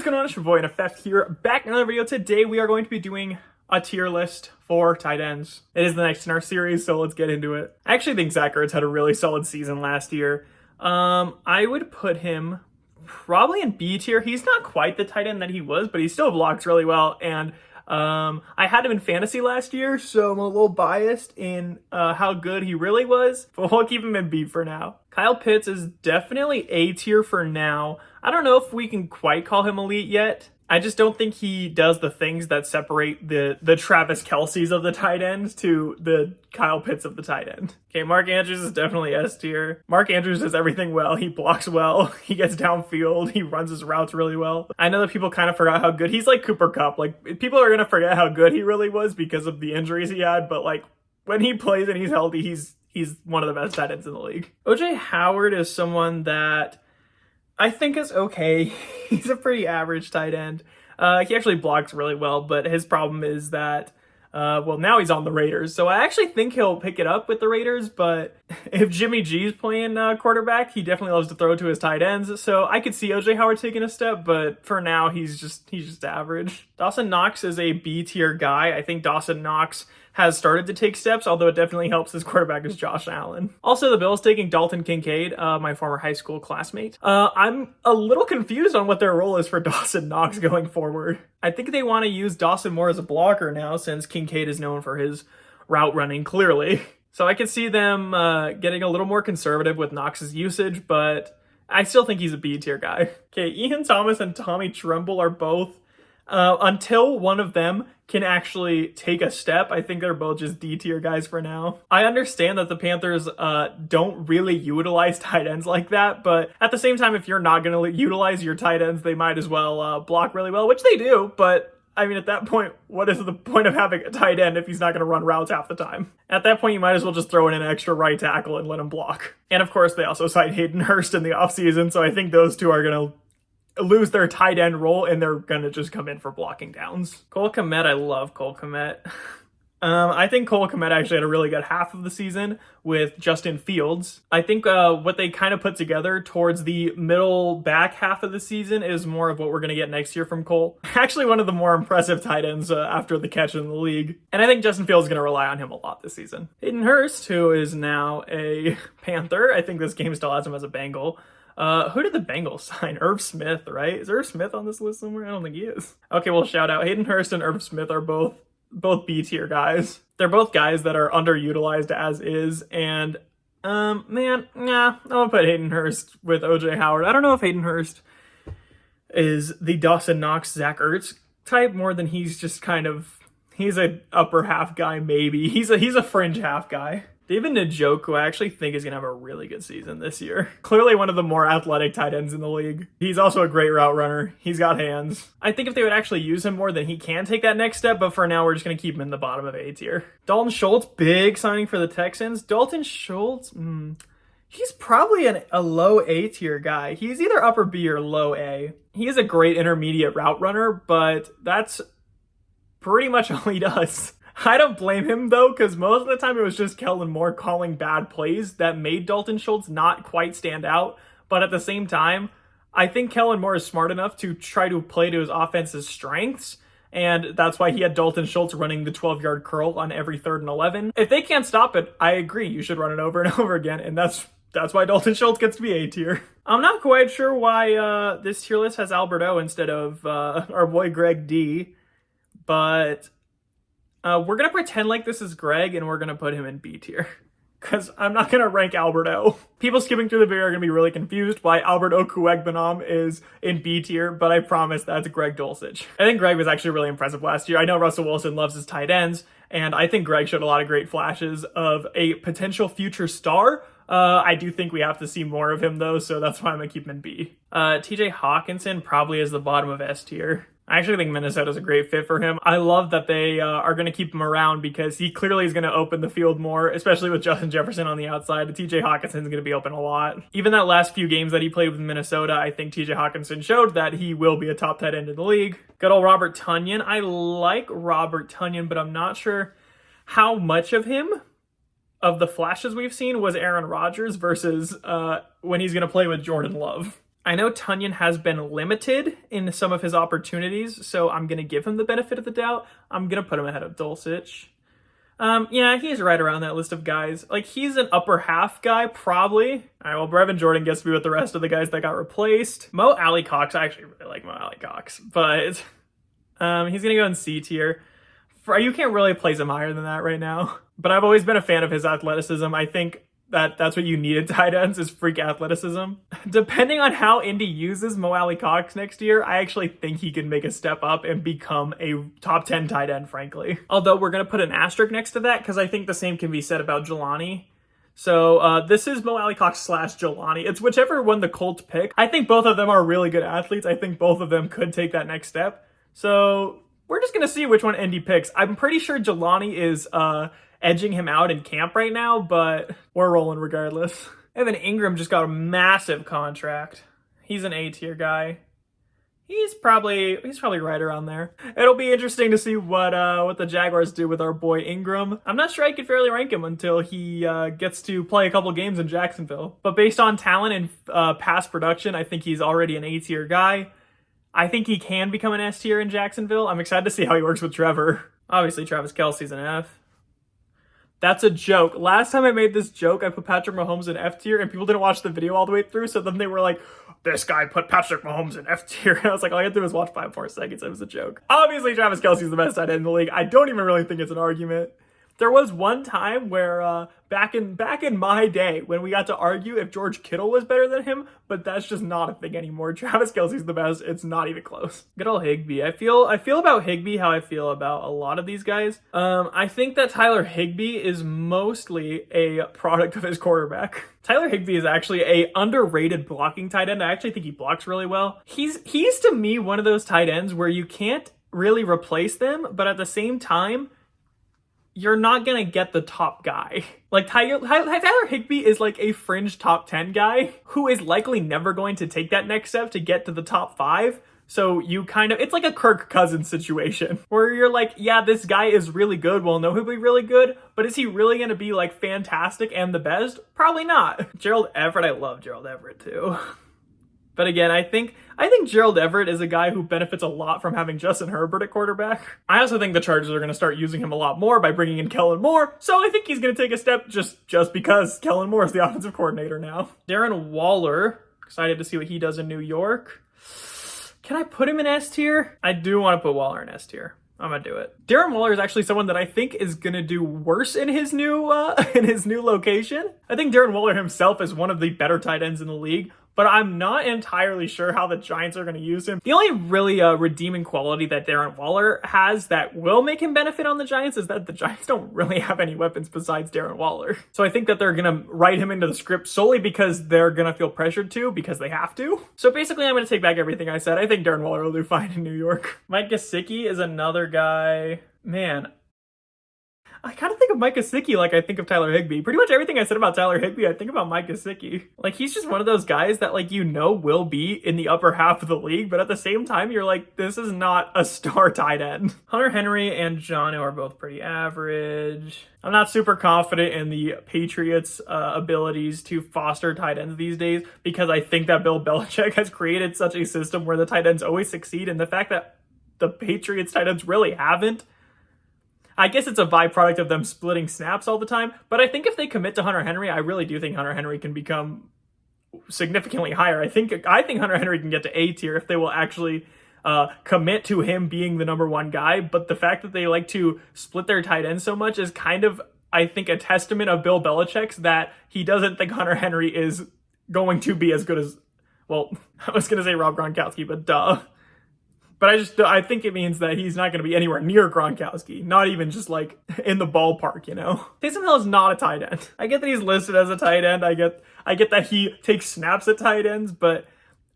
going on? It's your boy NFF here, back in another video. Today we are going to be doing a tier list for tight ends. It is the next in our series, so let's get into it. I actually think Zach Ertz had a really solid season last year. I would put him probably in B tier. He's not quite the tight end that he was, but he still blocks really well, and I had him in fantasy last year, so I'm a little biased in how good he really was, but we'll keep him in B for now. Kyle Pitts is definitely A tier for now. I don't know if we can quite call him elite yet. I just don't think he does the things that separate the Travis Kelce's of the tight end to the Kyle Pitts of the tight end. Okay, Mark Andrews is definitely S tier. Mark Andrews does everything well. He blocks well. He gets downfield. He runs his routes really well. I know that people kind of forgot how good he's like Cooper Kupp. Like, people are going to forget how good he really was because of the injuries he had, but like when he plays and he's healthy, he's one of the best tight ends in the league. OJ Howard is someone that I think is okay. He's a pretty average tight end. He actually blocks really well, but his problem is that, well, now he's on the Raiders. So I actually think he'll pick it up with the Raiders, but if Jimmy G's playing quarterback, he definitely loves to throw to his tight ends. So I could see OJ Howard taking a step, but for now, he's just average. Dawson Knox is a B tier guy. I think Dawson Knox has started to take steps, although it definitely helps his quarterback is Josh Allen. Also, the Bills taking Dalton Kincaid, my former high school classmate. I'm a little confused on what their role is for Dawson Knox going forward. I think they want to use Dawson more as a blocker now, since Kincaid is known for his route running, clearly. So I could see them getting a little more conservative with Knox's usage, but I still think he's a B tier guy. Okay, Ian Thomas and Tommy Tremble are both, until one of them can actually take a step, I think they're both just D tier guys for now. I understand that the Panthers don't really utilize tight ends like that, but at the same time, if you're not going to utilize your tight ends, they might as well block really well, which they do, but I mean, at that point, what is the point of having a tight end if he's not going to run routes half the time? At that point, you might as well just throw in an extra right tackle and let him block. And of course, they also signed Hayden Hurst in the offseason, so I think those two are going to lose their tight end role, and they're going to just come in for blocking downs. Cole Kmet, I love Cole Kmet. I think Cole Kmet actually had a really good half of the season with Justin Fields. I think what they kind of put together towards the middle back half of the season is more of what we're going to get next year from Cole. Actually, one of the more impressive tight ends after the catch in the league. And I think Justin Fields is going to rely on him a lot this season. Hayden Hurst, who is now a Panther. I think this game still has him as a Bengal. Who did the Bengals sign? Irv Smith, right? Is Irv Smith on this list somewhere? I don't think he is. Okay, well, shout out. Hayden Hurst and Irv Smith are both B tier guys. They're both guys that are underutilized as is, and I'm gonna put Hayden Hurst with OJ Howard. I don't know if Hayden Hurst is the Dawson Knox, Zach Ertz type more than he's just kind of, he's a upper half guy maybe. He's a fringe half guy. David Njoku, I actually think is going to have a really good season this year. Clearly one of the more athletic tight ends in the league. He's also a great route runner. He's got hands. I think if they would actually use him more, then he can take that next step, but for now, we're just going to keep him in the bottom of A tier. Dalton Schultz, big signing for the Texans. Dalton Schultz, he's probably a low A tier guy. He's either upper B or low A. He is a great intermediate route runner, but that's pretty much all he does. I don't blame him, though, because most of the time it was just Kellen Moore calling bad plays that made Dalton Schultz not quite stand out. But at the same time, I think Kellen Moore is smart enough to try to play to his offense's strengths, and that's why he had Dalton Schultz running the 12-yard curl on every 3rd and 11. If they can't stop it, I agree. You should run it over and over again, and that's why Dalton Schultz gets to be A tier. I'm not quite sure why this tier list has Albert O instead of our boy Greg D, but we're going to pretend like this is Greg, and we're going to put him in B tier, because I'm not going to rank Albert O. People skipping through the video are going to be really confused why Albert Okuegbenam is in B tier, but I promise that's Greg Dulcich. I think Greg was actually really impressive last year. I know Russell Wilson loves his tight ends, and I think Greg showed a lot of great flashes of a potential future star. I do think we have to see more of him, though, so that's why I'm going to keep him in B. TJ Hawkinson probably is the bottom of S tier. I actually think Minnesota's a great fit for him. I love that they are going to keep him around because he clearly is going to open the field more, especially with Justin Jefferson on the outside. TJ Hawkinson's going to be open a lot. Even that last few games that he played with Minnesota, I think TJ Hawkinson showed that he will be a top tight end in the league. Good old Robert Tonyan. I like Robert Tonyan, but I'm not sure how much of him, of the flashes we've seen, was Aaron Rodgers versus when he's going to play with Jordan Love. I know Tunyon has been limited in some of his opportunities, so I'm going to give him the benefit of the doubt. I'm going to put him ahead of Dulcich. Yeah, he's right around that list of guys. Like, he's an upper half guy, probably. All right, well, Brevin Jordan gets to be with the rest of the guys that got replaced. Mo Alley-Cox, I actually really like Mo Alley-Cox, but he's going to go in C tier. You can't really place him higher than that right now. But I've always been a fan of his athleticism. I think that's what you need at tight ends is freak athleticism. Depending on how Indy uses Mo Alley-Cox next year, I actually think he can make a step up and become a top 10 tight end, frankly. Although we're going to put an asterisk next to that because I think the same can be said about Jelani. So this is Mo Alley-Cox / Jelani. It's whichever one the Colts pick. I think both of them are really good athletes. I think both of them could take that next step. So we're just going to see which one Indy picks. I'm pretty sure Jelani is edging him out in camp right now, but we're rolling regardless. Evan Ingram just got a massive contract. He's an A tier guy. He's probably right around there. It'll be interesting to see what the Jaguars do with our boy Ingram. I'm not sure I could fairly rank him until he gets to play a couple games in Jacksonville. But based on talent and past production, I think he's already an A tier guy. I think he can become an S tier in Jacksonville. I'm excited to see how he works with Trevor. Obviously, Travis Kelce's an F. That's a joke. Last time I made this joke, I put Patrick Mahomes in F tier, and people didn't watch the video all the way through, so then they were like, this guy put Patrick Mahomes in F tier. And I was like, all I had to do was watch 5 more seconds. It was a joke. Obviously, Travis Kelce's the best tight end in the league. I don't even really think it's an argument. There was one time where back in my day when we got to argue if George Kittle was better than him, but that's just not a thing anymore. Travis Kelce's the best. It's not even close. Good old Higbee. I feel about Higbee how I feel about a lot of these guys. I think that Tyler Higbee is mostly a product of his quarterback. Tyler Higbee is actually a underrated blocking tight end. I actually think he blocks really well. He's to me one of those tight ends where you can't really replace them, but at the same time, you're not going to get the top guy. Like Tyler Higbee is like a fringe top 10 guy who is likely never going to take that next step to get to the top 5. So it's like a Kirk Cousins situation where you're like, yeah, this guy is really good. We'll know he'll be really good, but is he really going to be like fantastic and the best? Probably not. Gerald Everett, I love Gerald Everett too. But again, I think Gerald Everett is a guy who benefits a lot from having Justin Herbert at quarterback. I also think the Chargers are going to start using him a lot more by bringing in Kellen Moore. So I think he's going to take a step just because Kellen Moore is the offensive coordinator now. Darren Waller, excited to see what he does in New York. Can I put him in S tier? I do want to put Waller in S tier. I'm gonna do it. Darren Waller is actually someone that I think is gonna do worse in his new location. I think Darren Waller himself is one of the better tight ends in the league, but I'm not entirely sure how the Giants are going to use him. The only really redeeming quality that Darren Waller has that will make him benefit on the Giants is that the Giants don't really have any weapons besides Darren Waller. So I think that they're going to write him into the script solely because they're going to feel pressured to, because they have to. So basically, I'm going to take back everything I said. I think Darren Waller will do fine in New York. Mike Gesicki is another guy. Man, I kind of think of Mike Gesicki like I think of Tyler Higbee. Pretty much everything I said about Tyler Higbee, I think about Mike Gesicki. Like, he's just one of those guys that, like, will be in the upper half of the league, but at the same time, you're like, this is not a star tight end. Hunter Henry and Jonnu are both pretty average. I'm not super confident in the Patriots' abilities to foster tight ends these days because I think that Bill Belichick has created such a system where the tight ends always succeed, and the fact that the Patriots tight ends really haven't, I guess it's a byproduct of them splitting snaps all the time, but I think if they commit to Hunter Henry, I really do think Hunter Henry can become significantly higher. I think Hunter Henry can get to A tier if they will actually commit to him being the number one guy, but the fact that they like to split their tight ends so much is kind of, I think, a testament of Bill Belichick's that he doesn't think Hunter Henry is going to be as good as, well, I was going to say Rob Gronkowski, but duh. But I think it means that he's not going to be anywhere near Gronkowski. Not even just like in the ballpark, you know? Taysom Hill is not a tight end. I get that he's listed as a tight end. I get that he takes snaps at tight ends, but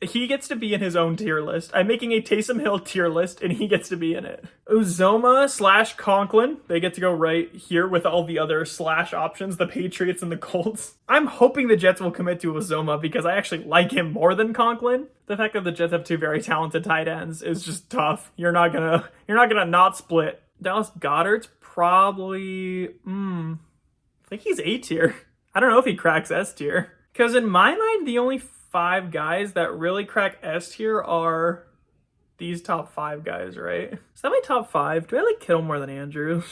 he gets to be in his own tier list. I'm making a Taysom Hill tier list, and he gets to be in it. Uzoma / Conklin. They get to go right here with all the other / options, the Patriots and the Colts. I'm hoping the Jets will commit to Uzoma because I actually like him more than Conklin. The fact that the Jets have two very talented tight ends is just tough. You're not gonna not split. Dallas Goedert's probably, I think he's A tier. I don't know if he cracks S tier. Because in my mind, the only 5 guys that really crack S tier are these top 5 guys, right? Is that my top 5? Do I like Kittle more than Andrews?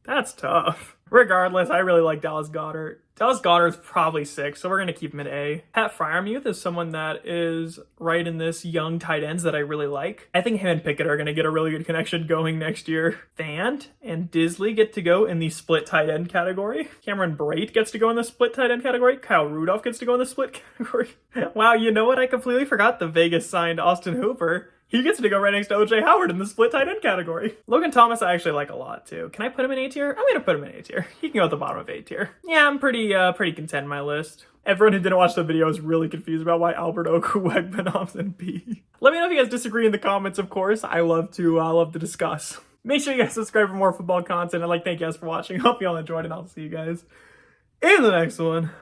That's tough. Regardless, I really like Dallas Goedert. Dallas Goedert's probably 6, so we're going to keep him at A. Pat Freiermuth is someone that is right in this young tight ends that I really like. I think him and Pickett are going to get a really good connection going next year. Fant and Disley get to go in the split tight end category. Cameron Brate gets to go in the split tight end category. Kyle Rudolph gets to go in the split category. Wow, you know what? I completely forgot the Vegas signed Austin Hooper. He gets to go right next to OJ Howard in the split tight end category. Logan Thomas I actually like a lot too. Can I put him in A tier? I'm gonna put him in A tier. He can go at the bottom of A tier. Yeah, I'm pretty content in my list. Everyone who didn't watch the video is really confused about why Albert Okwuegbunam's in B. Let me know if you guys disagree in the comments, of course. I love to discuss. Make sure you guys subscribe for more football content. I'd like to thank you guys for watching. Hope you all enjoyed, and I'll see you guys in the next one.